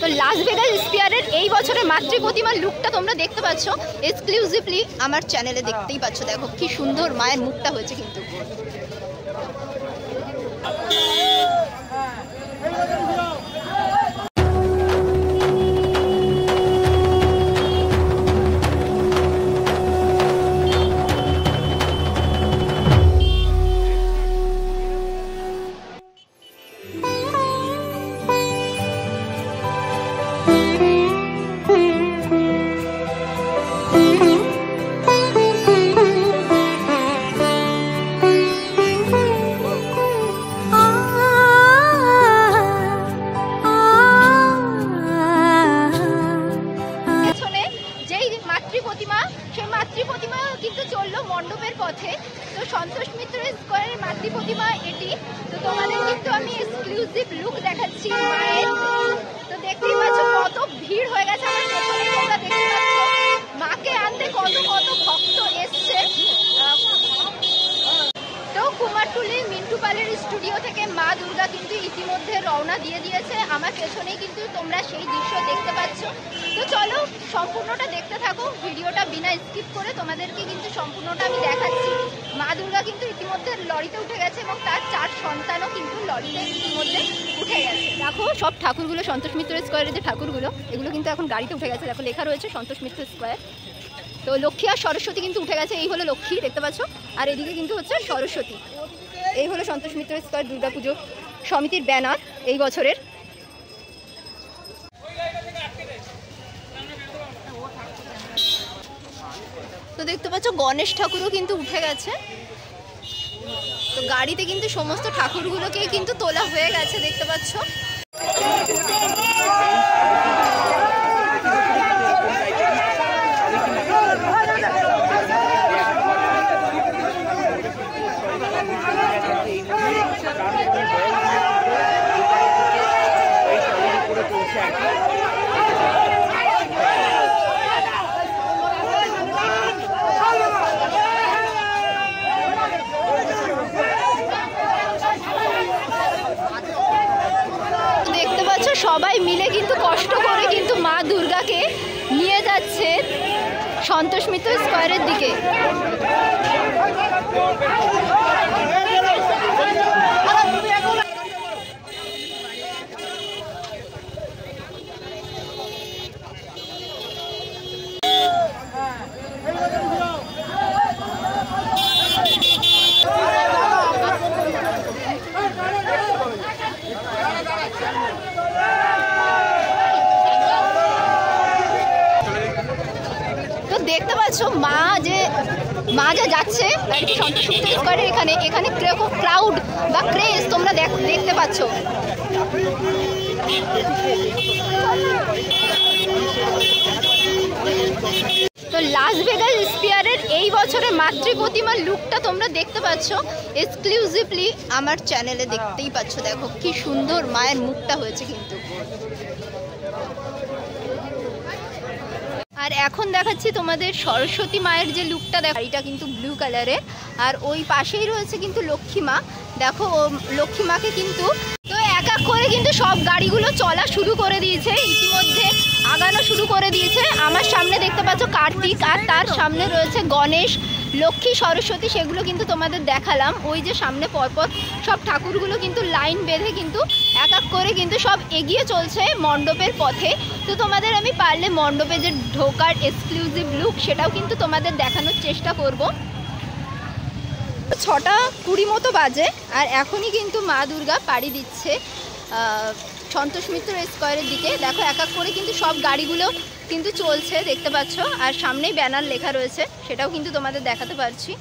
তো Las Vegas স্পিয়ারের এই বছরের মাতৃ প্রতিমার লুকটা তোমরা দেখতে পাচ্ছ এক্সক্লুসিভলি আমার চ্যানেলে দেখতেই পাচ্ছ। দেখো কি সুন্দর মায়ের মুখটা হয়েছে কিন্তু। কিন্তু চললো মণ্ডপের পথে। তো সন্তোষ মিত্র স্কয়ারের মাতৃ প্রতিমা এটি। তো তোমাদের কিন্তু আমি এক্সক্লুসিভ লুক দেখাচ্ছি মায়ের। তো দেখতেই পাচ্ছ কত ভিড় হয়ে গেছে আমার পেছনে, তোমরা দেখতে পাচ্ছ মাকে আনতে কত কত ভক্ত এসছে। তো কুমারটুলির মিন্টু পালের স্টুডিও থেকে মা দুর্গা কিন্তু ইতিমধ্যে রওনা দিয়ে দিয়েছে। আমার পেছনেই কিন্তু তোমরা সেই দৃশ্য দেখতে পাচ্ছ। তো চলো সম্পূর্ণটা দেখতে থাকো, ভিডিওটা বিনা স্কিপ করে তোমাদেরকে কিন্তু সম্পূর্ণটা আমি দেখাচ্ছি। মা দুর্গা কিন্তু ইতিমধ্যে লরিতে উঠে গেছে এবং তার 4 সন্তানও কিন্তু লরিতে ইতিমধ্যে উঠে গেছে। দেখো সব ঠাকুরগুলো সন্তোষ মিত্র স্কয়ারের যে ঠাকুরগুলো এগুলো কিন্তু এখন গাড়িতে উঠে গেছে। দেখো লেখা রয়েছে সন্তোষ মিত্র স্কয়ার। তো লক্ষ্মী আর সরস্বতী কিন্তু উঠে গেছে। এই হলো লক্ষ্মী দেখতে পাচ্ছ, আর এদিকে কিন্তু হচ্ছে সরস্বতী। এই হলো সন্তোষ মিত্র স্কয়ার দুর্গাপুজো সমিতির ব্যানার এই বছরের। তো দেখতে পাচ্ছ গণেশ ঠাকুরও কিন্তু উঠে গেছে। তো গাড়িতে কিন্তু সমস্ত ঠাকুরগুলোকেই কিন্তু তোলা হয়ে গেছে দেখতে পাচ্ছ। সবাই মিলে কিন্তু কষ্ট করে কিন্তু মা দুর্গাকে নিয়ে যাচ্ছে সন্তোষ মিত্র স্কয়ারের দিকে। দেখতে পাচ্ছ মা যে যাচ্ছে আর কি সন্তোষ মিত্র স্কয়ারের এখানে কিরকম ক্রাউড বা ক্রেজ তোমরা দেখতে পাচ্ছ। তো লাস ভেগাস স্পিয়ারের এই বছরের মাতৃ প্রতিমার লুকটা তোমরা দেখতে পাচ্ছ এক্সক্লুসিভলি আমার চ্যানেলে দেখতেই পাচ্ছ। দেখো কি সুন্দর মায়ের মুখটা হয়েছে কিন্তু। আর এখন দেখাচ্ছি তোমাদের সরস্বতী মায়ের যে লুকটা। দেখো এটা কিন্তু ব্লু কালারের, আর ওই পাশেই রয়েছে কিন্তু লক্ষ্মী মা। দেখো লক্ষ্মী মাকে কিন্তু তো এক এক করে কিন্তু সব গাড়িগুলো চলা শুরু করে দিয়েছে, ইতিমধ্যে আগানো শুরু করে দিয়েছে। আমার সামনে দেখতে পাচ্ছ কার্তিক, আর তার সামনে রয়েছে গণেশ, লক্ষ্মী, সরস্বতী, সেগুলো কিন্তু তোমাদের দেখালাম। ওই যে সামনে পরপর সব ঠাকুরগুলো কিন্তু লাইন বেঁধে কিন্তু এক এক করে কিন্তু সব এগিয়ে চলছে মণ্ডপের পথে। তো তোমাদের আমি পারলে মণ্ডপে যে ঢোকার এক্সক্লুসিভ লুক সেটাও কিন্তু তোমাদের দেখানোর চেষ্টা করব। 6:20 মতো বাজে, আর এখনই কিন্তু মা দুর্গা পাড়ি দিচ্ছে সন্তোষ মিত্র স্কয়ারের দিকে। দেখো এক এক করে কিন্তু সব গাড়িগুলো কিন্তু চলছে দেখতে পাচ্ছ, আর সামনেই ব্যানার লেখা রয়েছে সেটাও কিন্তু তোমাদের দেখাতে পারছি।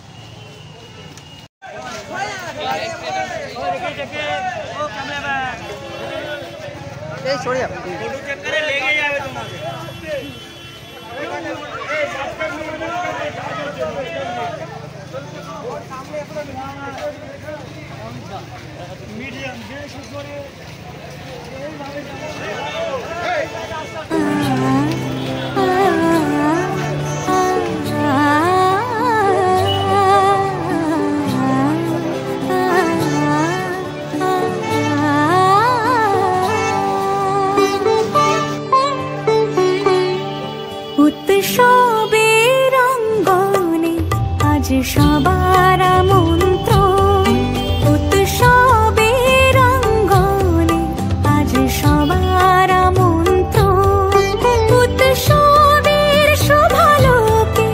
সবার আমন্ত্রণ উৎসবের অঙ্গনে, আজ সবার আমন্ত্রণ উৎসবের শোভালোকে,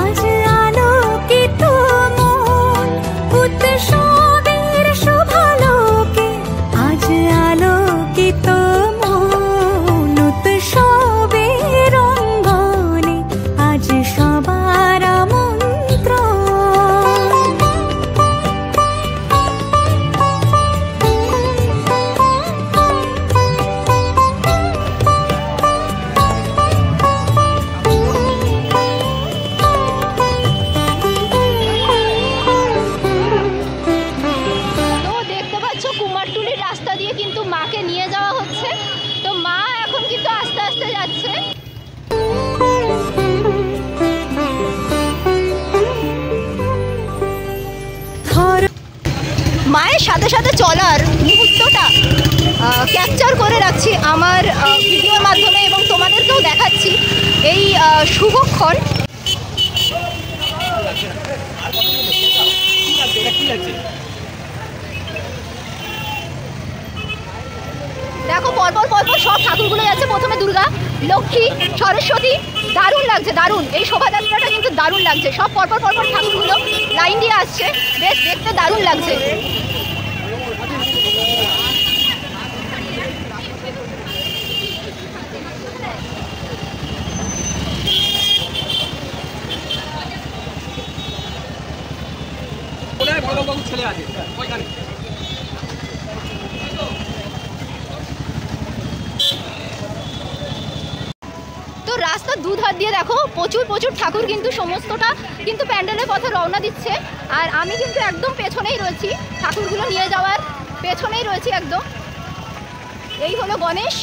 আজ আলোকিত মন উৎসবের শোভালোকে, আজ আলোকিত মন উৎসবের অঙ্গনে, আজ সবার কুমারটুলির রাস্তা দিয়ে কিন্তু মাকে নিয়ে যাওয়া হচ্ছে। তো মা এখন কিন্তু আস্তে আস্তে যাচ্ছে। মায়ের সাথে সাথে চলার মুহূর্তটা ক্যাপচার করে রাখছি আমার ভিডিওর মাধ্যমে এবং তোমাদেরকেও দেখাচ্ছি এই শুভক্ষণ। দেখো পরপর পরপর সব ঠাকুরগুলো যাচ্ছে। প্রথমে দুর্গা, লক্ষ্মী, সরস্বতী। দারুণ লাগছে, দারুণ। এই শোভাযাত্রাটা কিন্তু দারুণ লাগছে। সব পরপর পরপর ঠাকুরগুলো লাইন দিয়ে আসছে, বেশ দেখতে দারুণ লাগছে। ছেলে আছে ওইখানে। তো রাস্তার দুধার দিয়ে দেখো প্রচুর প্রচুর ঠাকুর কিন্তু সমস্তটা কিন্তু প্যান্ডেলের পথে রওনা দিচ্ছে। আর আমি কিন্তু একদম পেছনেই রয়েছি, ঠাকুরগুলো নিয়ে যাওয়ার পেছনেই রয়েছি একদম। এই হলো গণেশ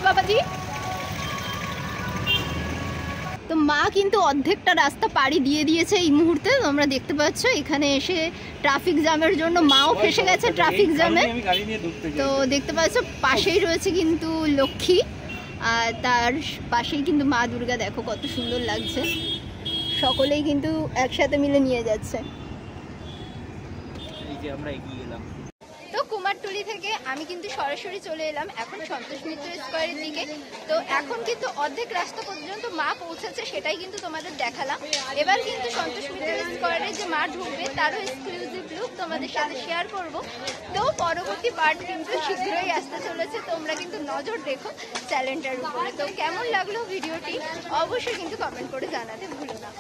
বাবাজি। তো মা কিন্তু অর্ধেকটা রাস্তা পাড়ি দিয়ে দিয়েছে এই মুহূর্তে, তোমরা দেখতে পাচ্ছ। এখানে এসে ট্রাফিক জ্যামের জন্য মাও ফেসে গেছে ট্রাফিক জ্যামে। তো দেখতে পাচ্ছ পাশেই রয়েছে কিন্তু লক্ষ্মী, আর তার পাশেই কিন্তু মা দুর্গা। দেখো কত সুন্দর লাগছে, সকলেই কিন্তু একসাথে মিলে নিয়ে যাচ্ছে। তো কুমারটুলি থেকে আমি কিন্তু সরাসরি চলে এলাম এখন সন্তোষ মিত্র স্কোয়ারের দিকে। তো এখন কিন্তু অর্ধেক রাস্তা পর্যন্ত মা পৌঁছেছে, সেটাই কিন্তু তোমাদের দেখালাম। এবার কিন্তু সন্তোষ মিত্র স্কোয়ারে যে মা ঢুকবে তারও এক্সক্লুসিভ লুক তোমাদের সাথে শেয়ার করব। তো পরবর্তী পার্ট কিন্তু শীঘ্রই আসতে চলেছে, তোমরা কিন্তু নজর দেখো চ্যানেলটার উপরে। তো কেমন লাগলো ভিডিওটি অবশ্যই কিন্তু কমেন্ট করে জানাতে ভুলো না।